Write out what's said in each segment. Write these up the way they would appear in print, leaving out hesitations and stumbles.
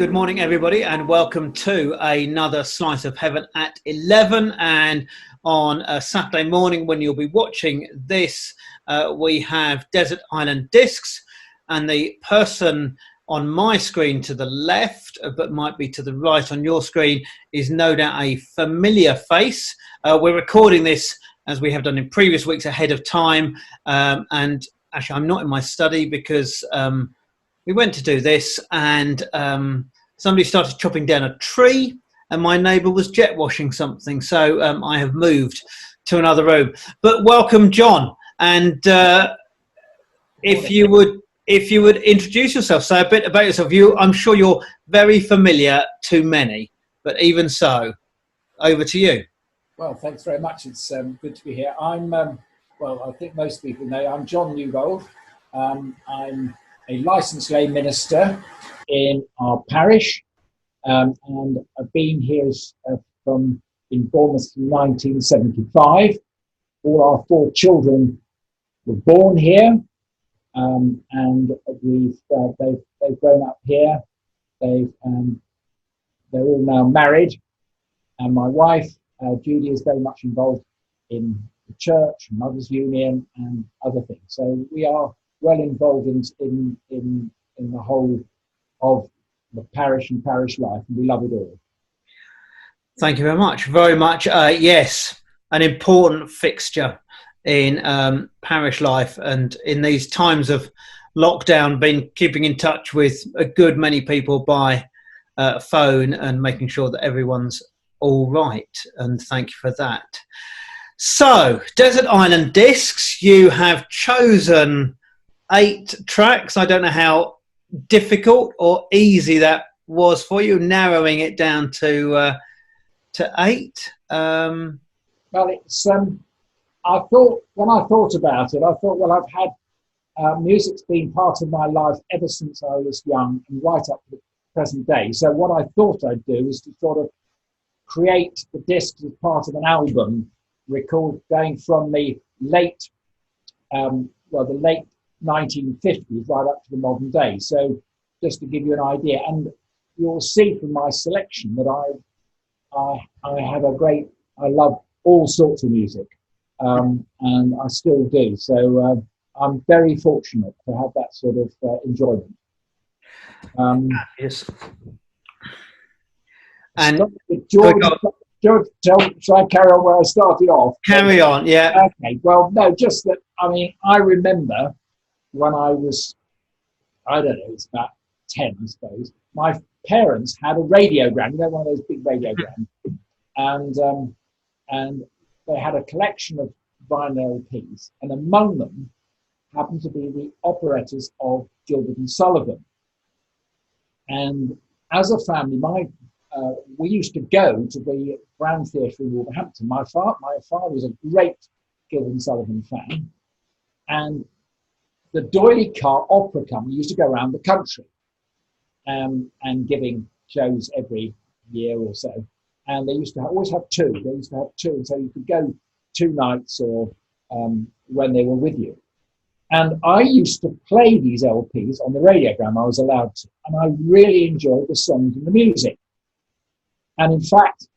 good morning, everybody, and welcome to another Slice of Heaven at 11. And on a Saturday morning, when you'll be watching this, we have Desert Island Discs, and the person on my screen to the left, but might be to the right on your screen, is no doubt a familiar face. We're recording this, as we have done in previous weeks, ahead of time. And actually, I'm not in my study because we went to do this and somebody started chopping down a tree and my neighbour was jet washing something. So I have moved to another room. But welcome, John. And if you would introduce yourself, say a bit about yourself. I'm sure you're very familiar to many, but even so, over to you. Well, thanks very much. It's good to be here. I'm, I think most people know, I'm John Newbold. I'm a licensed lay minister in our parish, and I've been here in Bournemouth from 1975. All our 4 children were born here, and they've grown up here. They're all now married, and my wife Judy is very much involved in the church, Mothers Union, and other things. So we are well involved in the whole of the parish and parish life, and we love it all. Thank you very much. Very much. Yes, an important fixture in parish life, and in these times of lockdown, been keeping in touch with a good many people by phone and making sure that everyone's all right. And thank you for that. So, Desert Island Discs, you have chosen 8 tracks. I don't know how difficult or easy that was for you, narrowing it down to 8. Well, it's I thought, when I thought about it, I thought, well, I've had music's been part of my life ever since I was young and right up to the present day. So what I thought I'd do is to sort of create the discs as part of an album, going from the late 1950s right up to the modern day. So just to give you an idea, and you'll see from my selection that I love all sorts of music, and I still do. So I'm very fortunate to have that sort of enjoyment. Yes. And George, shall I carry on where I started off? Carry on, yeah. Okay, well, no, just that, I remember when I was, I don't know, it's about 10, I suppose, my parents had a radiogram, one of those big radiograms, and they had a collection of vinyl LPs, and among them happened to be the operettas of Gilbert and Sullivan. And as a family, we used to go to the Grand Theatre in Wolverhampton. My father was a great Gilbert and Sullivan fan, and the D'Oyly Car Opera Company used to go around the country and giving shows every year or so. And they used to always have 2. They used to have 2, and so you could go 2 nights or when they were with you. And I used to play these LPs on the radiogram. I was allowed to, and I really enjoyed the songs and the music. And in fact,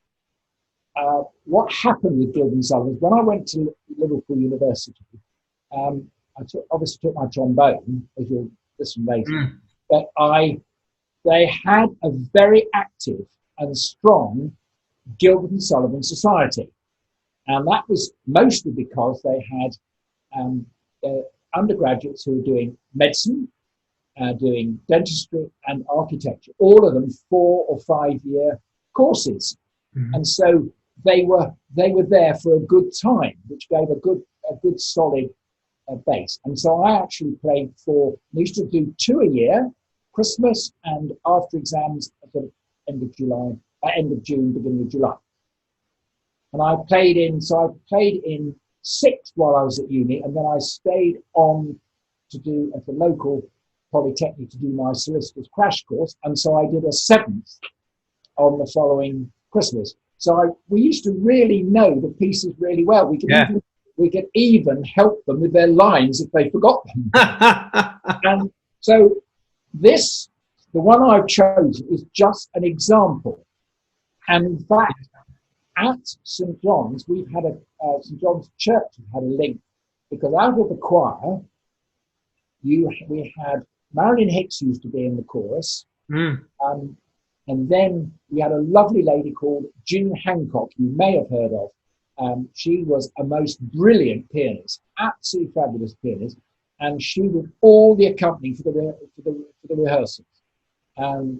what happened with Gilbert and Sullivan, when I went to Liverpool University, I obviously took my trombone, as you'll listen later, but they had a very active and strong Gilbert and Sullivan Society. And that was mostly because they had undergraduates who were doing medicine, doing dentistry and architecture, all of them 4 or 5 year courses. Mm-hmm. And so they were there for a good time, which gave a good solid base. And so I actually played we used to do 2 a year, Christmas and after exams at the end of June, beginning of July. And I played in 6 while I was at uni, and then I stayed on to do at the local polytechnic to do my solicitor's crash course, and so I did a 7th on the following Christmas. So we used to really know the pieces really well. We could even help them with their lines if they forgot them. And so this the one I've chosen is just an example. And in fact, at St. John's, we've had St. John's Church had a link, because out of the choir, we had Marilyn Hicks used to be in the chorus. And then we had a lovely lady called Jean Hancock, you may have heard of. She was a most brilliant pianist, absolutely fabulous pianist, and she did all the accompanying for the rehearsals. And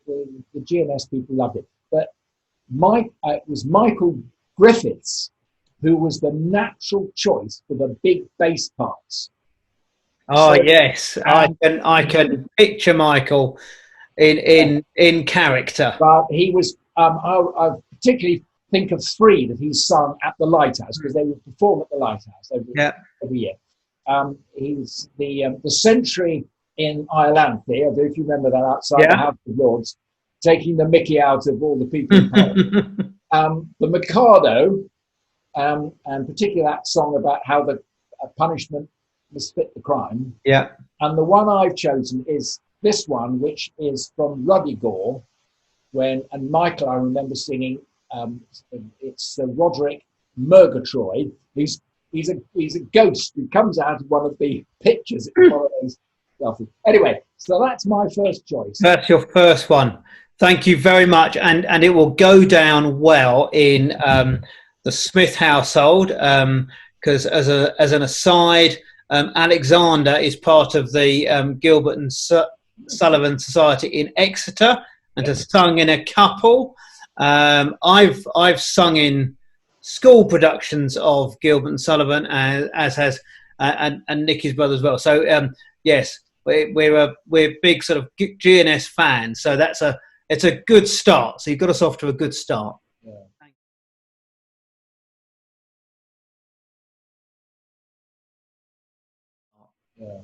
the GNS people loved it. But it was Michael Griffiths who was the natural choice for the big bass parts. Oh, so, yes, I can picture Michael in character. But he was. I particularly think of three that he's sung at the Lighthouse, because they would perform at the Lighthouse every year. He's the Century in Ireland. I don't know if you remember that, outside the House of Lords, taking the mickey out of all the people in Parliament. The Mikado, and particularly that song about how the punishment must fit the crime. Yeah. And the one I've chosen is this one, which is from Ruddy Gore, and Michael, I remember singing. It's Roderick Murgatroyd. He's a ghost who comes out of one of the pictures. Anyway, so that's my first choice. That's your first one. Thank you very much, and it will go down well in the Smith household, because as an aside, Alexander is part of the Gilbert and Sullivan Society in Exeter, and has sung in a couple. I've sung in school productions of Gilbert and Sullivan, as has and Nicky's brother as well. So yes, we're big sort of GNS fans. So it's a good start. So you've got us off to a good start. Yeah.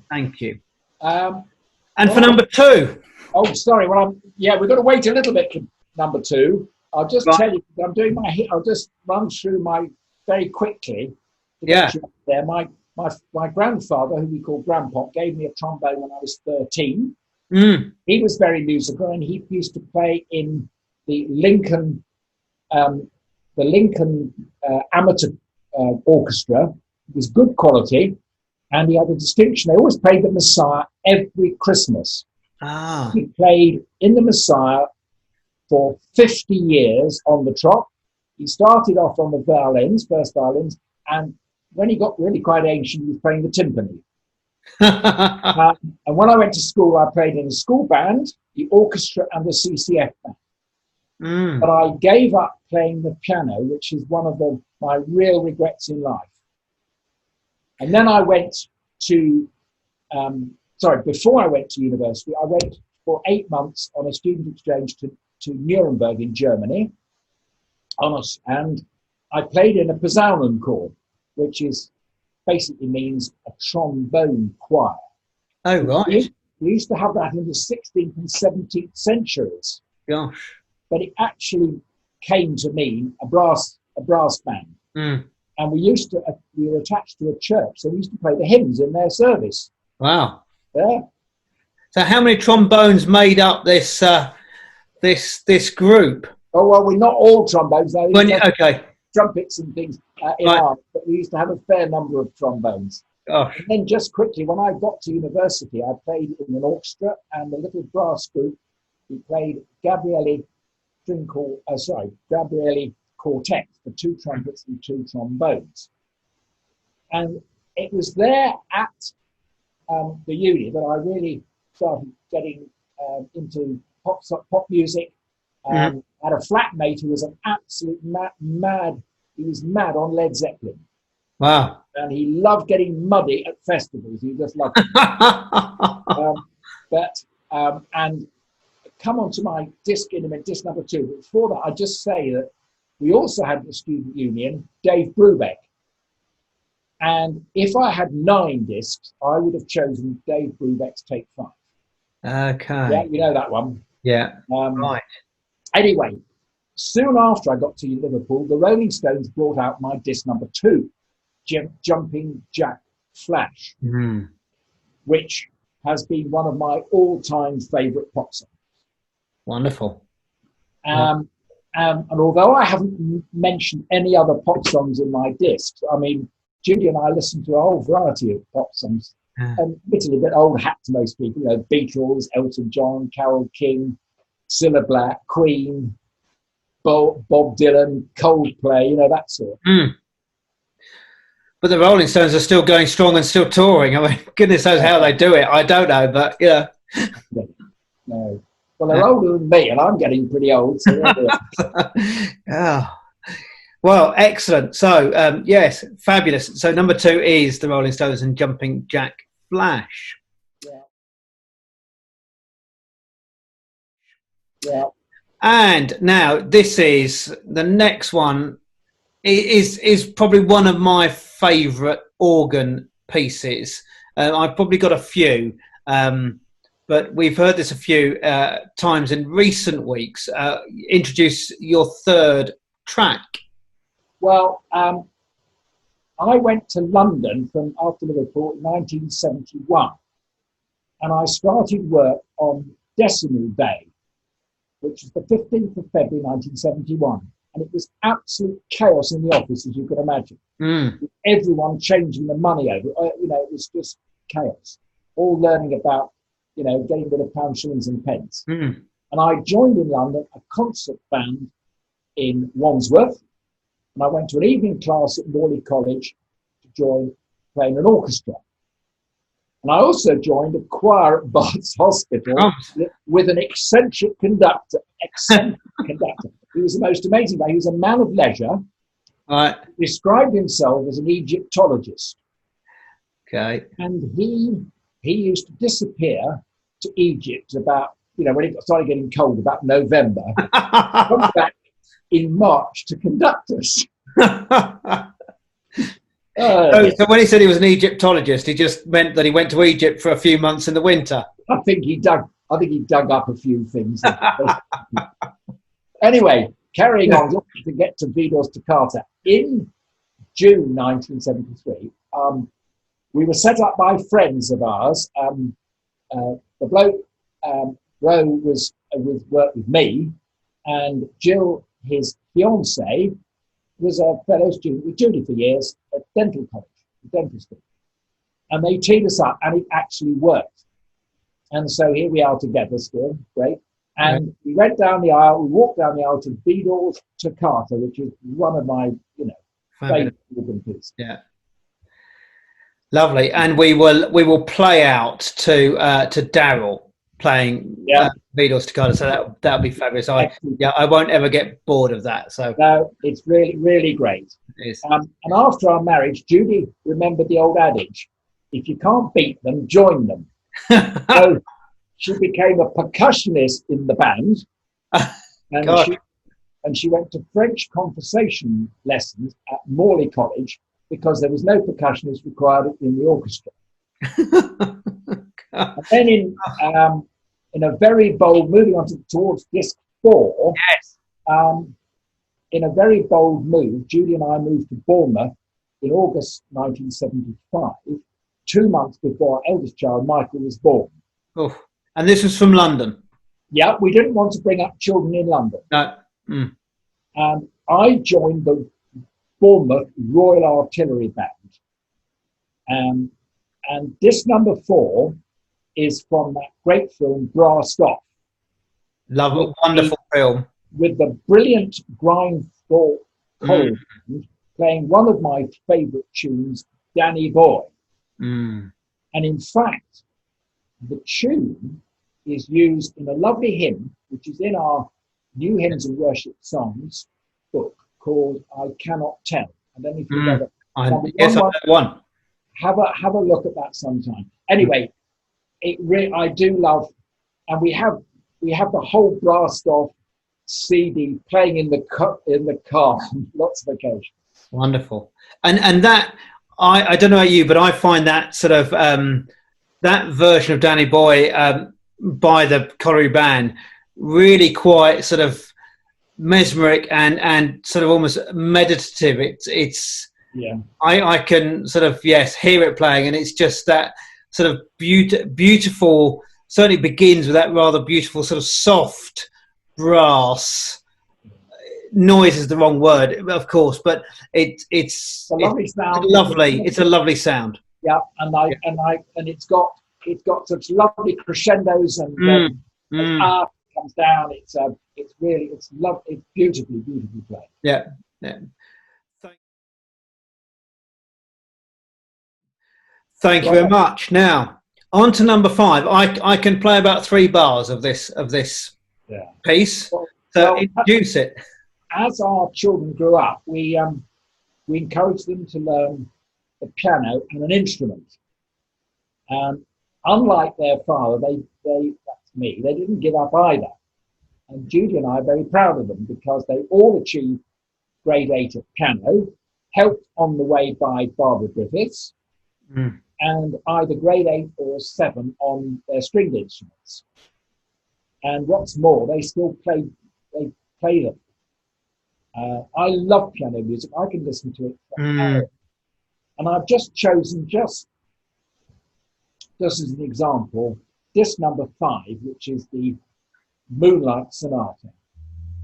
Thank you. And for number two. Oh, sorry. Well, we've got to wait a little bit for number two. I'll just tell you, I'm doing I'll just run through my very quickly. There, my grandfather, who we call Grandpop, gave me a trombone when I was 13. He was very musical, and he used to play in the Lincoln amateur orchestra. It was good quality, and he had a distinction. They always played the Messiah every Christmas. He played in the Messiah for 50 years on the trot. He started off on the first violins, and when he got really quite ancient, he was playing the timpani. And when I went to school, I played in the school band, the orchestra, and the CCF band. But I gave up playing the piano, which is one of my real regrets in life. And then I went to, before I went to university, I went for 8 months on a student exchange to Nuremberg in Germany. And I played in a Posaunenchor, which basically means a trombone choir. Oh, right. We used to have that in the 16th and 17th centuries. Gosh. But it actually came to mean a brass band. And we were attached to a church, so we used to play the hymns in their service. Wow. Yeah. So how many trombones made up this group? Oh, well, we're not all trombones. Okay. Trumpets and things in art, but we used to have a fair number of trombones. Gosh. And then just quickly, when I got to university, I played in an orchestra and a little brass group. We played Gabriele Quartet for 2 trumpets and 2 trombones. And it was there at the uni that I really started getting into pop music. I had a flatmate who was an absolute mad. He was mad on Led Zeppelin. Wow. And he loved getting muddy at festivals. He just loved it. And come on to my disc in a minute, disc number 2. But before that, I just say that we also had the student union, Dave Brubeck. And if I had 9 discs, I would have chosen Dave Brubeck's Take 5. Okay. Yeah, you know that one. Yeah. Right. Anyway, soon after I got to Liverpool, the Rolling Stones brought out my disc number 2, Jumping Jack Flash, which has been one of my all-time favourite pop songs. Wonderful. And although I haven't mentioned any other pop songs in my discs, I mean, Judy and I listen to a whole variety of pop songs. And admittedly a bit old hat to most people, you know, Beatles, Elton John, Carole King, Cilla Black, Queen, Bob Dylan, Coldplay, you know, that sort. But the Rolling Stones are still going strong and still touring. I mean, goodness knows how they do it. I don't know, but yeah. No. Well, they're older than me, and I'm getting pretty old. So oh. Well, excellent. So, yes, fabulous. So, number 2 is the Rolling Stones and Jumping Jack Flash. Yeah. And now this is the next one. Is probably one of my favourite organ pieces. I've probably got a few. But we've heard this a few times in recent weeks. Introduce your third track. Well, I went to London from after Liverpool in 1971, and I started work on Decimal Day, which was the 15th of February 1971. And it was absolute chaos in the office, as you can imagine. Everyone changing the money over. You know, it was just chaos. All learning about, you know, getting rid of pounds, shillings and pence. And I joined in London a concert band in Wandsworth. And I went to an evening class at Morley College to join playing an orchestra. And I also joined a choir at Barts Hospital with an eccentric conductor. He was the most amazing guy. He was a man of leisure. Described himself as an Egyptologist. Okay. And he used to disappear to Egypt about, you know, when it started getting cold, about November. Come back in March to conduct us. So when he said he was an Egyptologist, he just meant that he went to Egypt for a few months in the winter. I think he dug up a few things. Anyway, carrying on to get to Vidos Toccata. In June 1973, we were set up by friends of ours. The bloke, Ro, worked with me, and Jill, his fiancée, was a fellow student with Judy for years at dental college, dentistry. And they teed us up, and it actually worked. And so here we are together still, great. And we went down the aisle, we walked down the aisle to Vidos Toccata, which is one of my, you know, favourite organ pieces. Yeah. Lovely. And we will play out to Daryl playing Vidos Toccata, so that'll be fabulous. I won't ever get bored of that. So no, it's really, really great. And after our marriage, Judy remembered the old adage: if you can't beat them, join them. So she became a percussionist in the band, and she went to French conversation lessons at Morley College because there was no percussionist required in the orchestra. And then in a very bold, moving on towards disc 4, in a very bold move, Judy and I moved to Bournemouth in August 1975, 2 months before our eldest child, Michael, was born. Oh, and this was from London? Yeah, we didn't want to bring up children in London. No. And I joined the Bournemouth Royal Artillery Band. And disc number 4 is from that great film, Brassed Off. Love it, wonderful film. With the brilliant Grindthorpe Choral Band playing one of my favourite tunes, Danny Boy. And in fact, the tune is used in a lovely hymn, which is in our New Hymns and Worship Songs book called I Cannot Tell. I don't know if you've ever... Yes, I've one. Have a look at that sometime. Anyway, I do love, and we have the whole Brassed Off CD playing in the car on lots of occasions. Wonderful. And that, I don't know about you, but I find that sort of that version of Danny Boy by the Corrie band really quite sort of mesmeric and sort of almost meditative. It's I can sort of hear it playing, and it's just that sort of beautiful. Certainly begins with that rather beautiful sort of soft brass. Noise is the wrong word, of course, but it's a lovely sound. Lovely. It's a lovely sound. Yeah, and it's got such lovely crescendos, and as art comes down, it's beautifully played. Yeah. Thank you very much. Now on to number 5. I can play about 3 bars of this piece. So introduce it. As our children grew up, we encouraged them to learn the piano and an instrument. Unlike their father, that's me, they didn't give up either. And Judy and I are very proud of them because they all achieved grade 8 at piano, helped on the way by Barbara Griffiths, and either grade 8 or 7 on their stringed instruments. And what's more, they still play them. I love piano music. I can listen to it for hours. And I've just chosen, just as an example, disc number 5, which is the Moonlight Sonata.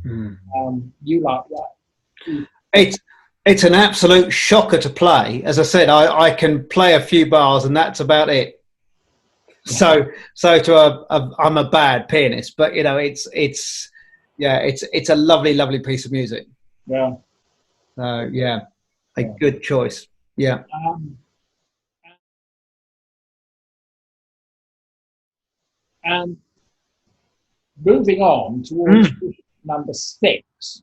You like that? It's an absolute shocker to play. As I said, I can play a few bars and that's about it. So I'm a bad pianist, but you know, it's a lovely piece of music. Yeah. A good choice. Yeah. And moving on towards number 6,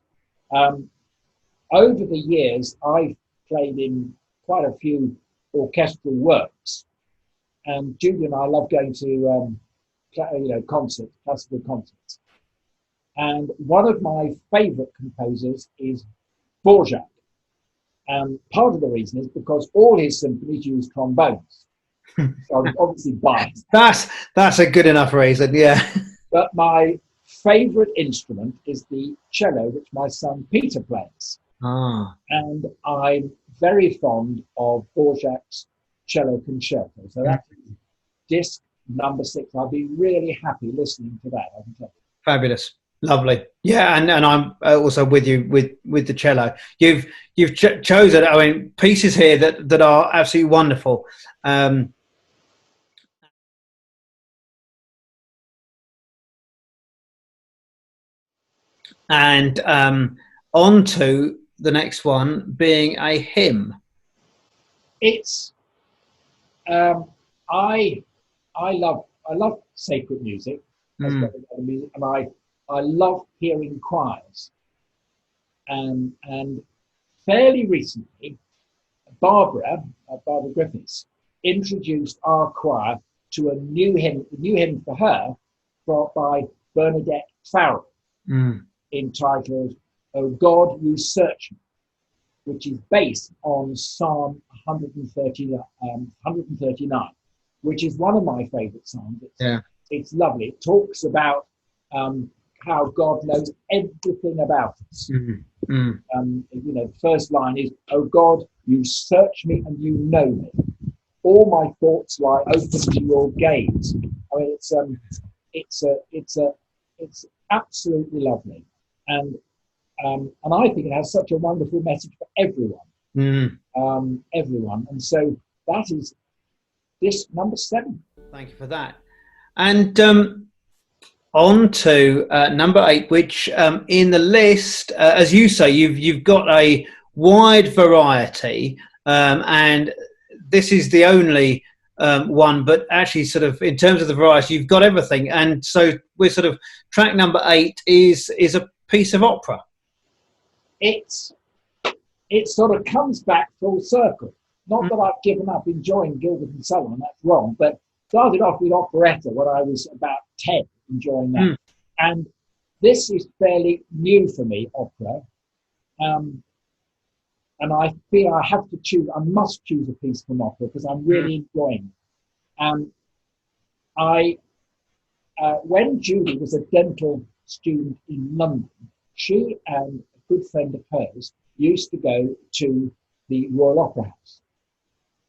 over the years, I've played in quite a few orchestral works, and Judy and I love going to concerts, classical concerts. And one of my favourite composers is Dvorak. And part of the reason is because all his symphonies use trombones. So I'm obviously biased. That's a good enough reason, yeah. But my favourite instrument is the cello, which my son Peter plays. And I'm very fond of Dvorak's cello concerto. So that's disc number 6. I'll be really happy listening to that, I can tell you. Fabulous. Lovely. Yeah, and I'm also with you with the cello. You've chosen, I mean, pieces here that are absolutely wonderful. And on to the next one being a hymn. It's I love sacred music, and I love hearing choirs. And fairly recently, Barbara Griffiths introduced our choir to a new hymn for her, by Bernadette Farrell, entitled "O God, You Search Me," which is based on Psalm 139, which is one of my favourite psalms. It's lovely. It talks about how God knows everything about us. The first line is, "O God, you search me and you know me. All my thoughts lie open to your gaze." I mean, it's absolutely lovely, and I think it has such a wonderful message for everyone. Everyone, and so that is disc number 7. Thank you for that. And on to number 8, which in the list, as you say, you've got a wide variety, and this is the only one, but actually sort of in terms of the variety, you've got everything. And so we're sort of track number 8 is a piece of opera. It sort of comes back full circle. Not that I've given up enjoying Gilbert and Sullivan, that's wrong, but started off with operetta when I was about 10, enjoying that. And this is fairly new for me, opera. And I feel I must choose a piece from opera because I'm really enjoying it. When Judy was a dental student in London, she and a good friend of hers used to go to the Royal Opera House.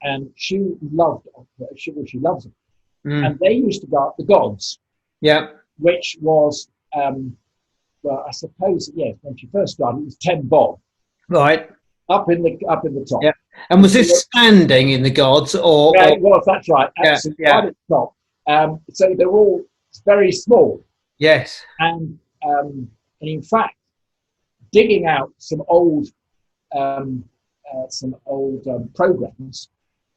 and she loved opera. She loves it. Mm. And they used to go up the gods, Yeah. which was, well, I suppose, yes, when she first started, it was 10 bob Right. up in the top. Yeah. And was this standing in the gods Yeah, or it was. That's right. yeah, Absolutely yeah. right at the top. So they're all very small, Yes. and in fact, digging out um, some old programs,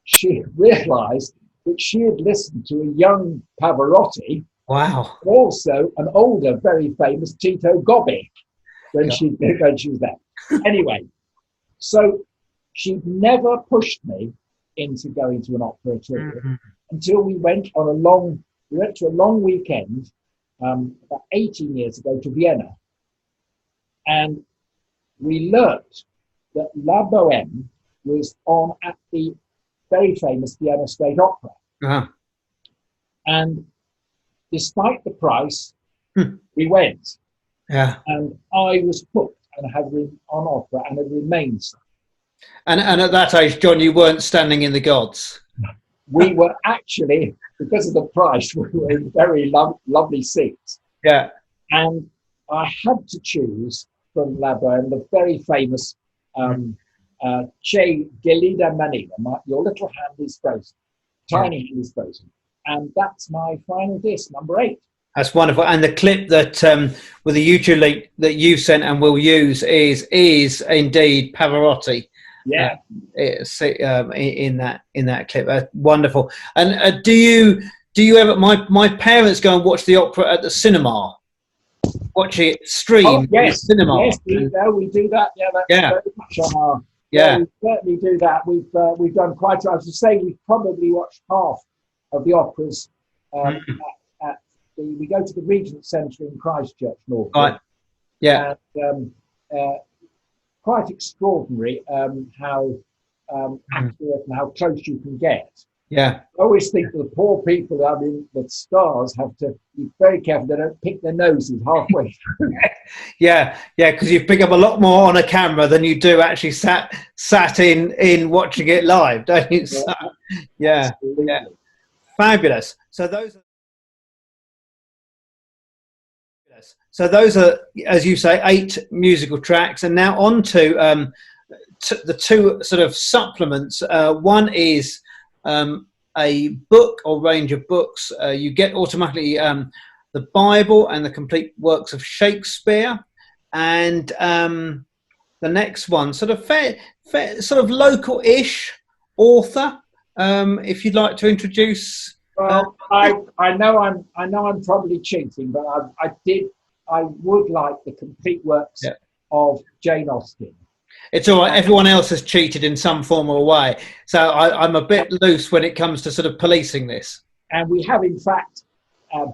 she realised that she had listened to a young Pavarotti, Wow. also an older, very famous Tito Gobbi when God. when she was there. Anyway, so she never pushed me into going to an opera at all Mm. until we went to a long weekend about 18 years ago to Vienna, and we learnt that La Boheme was on at the very famous Vienna State Opera. Uh-huh. And despite the price, Hmm. we went. Yeah. And I was hooked and had been on opera and had remained so. And at that age, John, you weren't standing in the gods. We were actually, because of the price, we were in very lovely seats. Yeah. And I had to choose from La Boheme the very famous Che Gelida Manila, your little hand is frozen, tiny hand is frozen. And that's my final disc, number 8. That's wonderful. And the clip that with the YouTube link that you sent and will use is indeed Pavarotti. Yeah. In that clip, wonderful. And do you ever? My parents go and watch the opera at the cinema. Watch it stream. Oh, yes, cinema. yes, we do that. Yeah, that's very much on our. Yeah, we certainly do that. We've done quite. I was to say we've probably watched half of the operas. We go to the Regent Centre in Christchurch, Norfolk. right. Yeah, and quite extraordinary how accurate and how close you can get. yeah. I always think the poor people, I mean, the stars have to be very careful they don't pick their noses halfway through. Yeah, because you pick up a lot more on a camera than you do actually sat in watching it live, don't you? So, yeah. Fabulous. So those are, as you say, 8 musical tracks, and now on to the 2 sort of supplements. One is a book or range of books. You get automatically the Bible and the complete works of Shakespeare, and the next one, sort of fair sort of local-ish author. If you'd like to introduce. Well, I know I'm probably cheating, but I would like the complete works of Jane Austen. It's all right. Everyone else has cheated in some form or way. So I'm a bit loose when it comes to sort of policing this. And we have, in fact,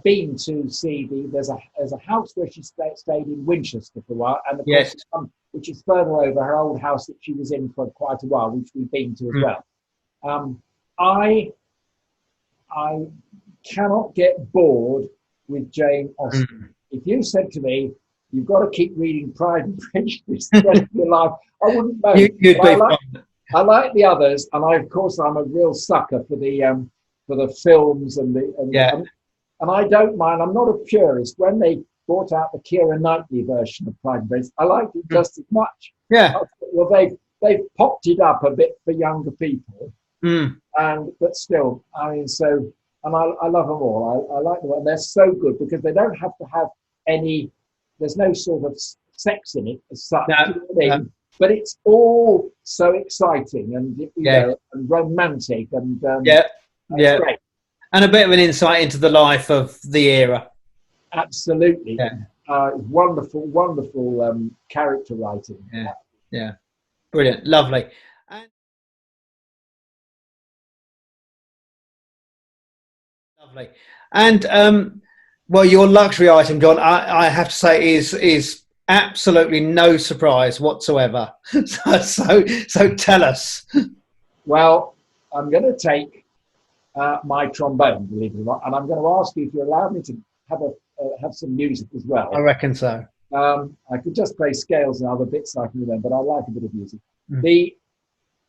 been to see there's a house where she stayed in Winchester for a while, and of course, which is further over her old house that she was in for quite a while, which we've been to as well. I cannot get bored with Jane Austen. If you said to me, you've got to keep reading Pride and Prejudice the rest of your life, I wouldn't know. I like the others, and of course I'm a real sucker for the films and I don't mind. I'm not a purist. When they brought out the Keira Knightley version of Pride and Prejudice, I liked it just as much. Yeah. Well, they've popped it up a bit for younger people, but still, I mean, so. And I love them all. I like them, and they're so good because they don't have to have any. There's no sort of sex in it as such, but it's all so exciting and and romantic and great. And a bit of an insight into the life of the era. Absolutely, wonderful character writing. Yeah, brilliant, lovely. Lovely. And well, your luxury item, John, I have to say is absolutely no surprise whatsoever. So tell us. Well, I'm going to take my trombone, believe it or not, and I'm going to ask you if you allow me to have some music as well. I reckon so. I could just play scales and other bits I can remember, but I like a bit of music.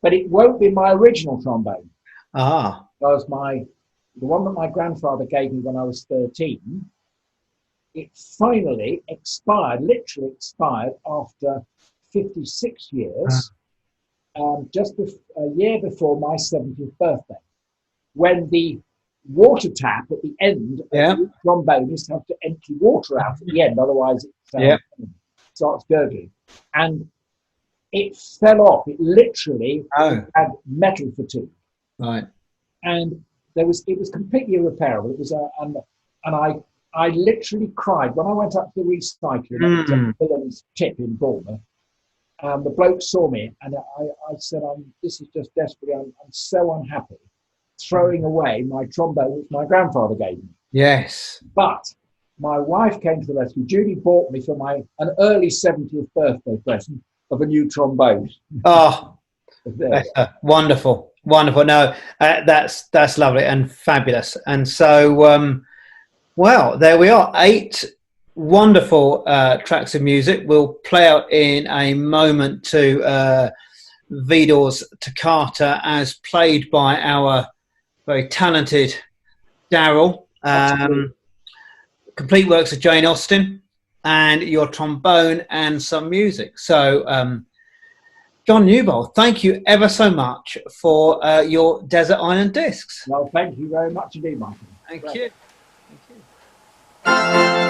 but it won't be my original trombone. Ah. Because the one that my grandfather gave me when I was 13, it finally expired, literally expired after 56 years, just a year before my 70th birthday, when the water tap at the end of the trombonist have to empty water out at the end, otherwise it starts gurgling. And it fell off. It literally had metal fatigue. Right. And it was completely irreparable. It was and I literally cried when I went up to the recycling at Villain's Tip in Bournemouth. The bloke saw me, and I said, "This is just desperate. I'm so unhappy, throwing away my trombone which my grandfather gave me." Yes. But my wife came to the rescue. Judy bought me for an early 70th birthday present of a new trombone. Oh, wonderful. Wonderful. No, that's lovely and fabulous. And so, well, there we are. 8 wonderful tracks of music. We'll play out in a moment to Vidor's Toccata as played by our very talented Daryl. Complete works of Jane Austen and your trombone and some music. So, John Newbold, thank you ever so much for your Desert Island Discs. Well, thank you very much indeed, Michael. Thank you. Thank you.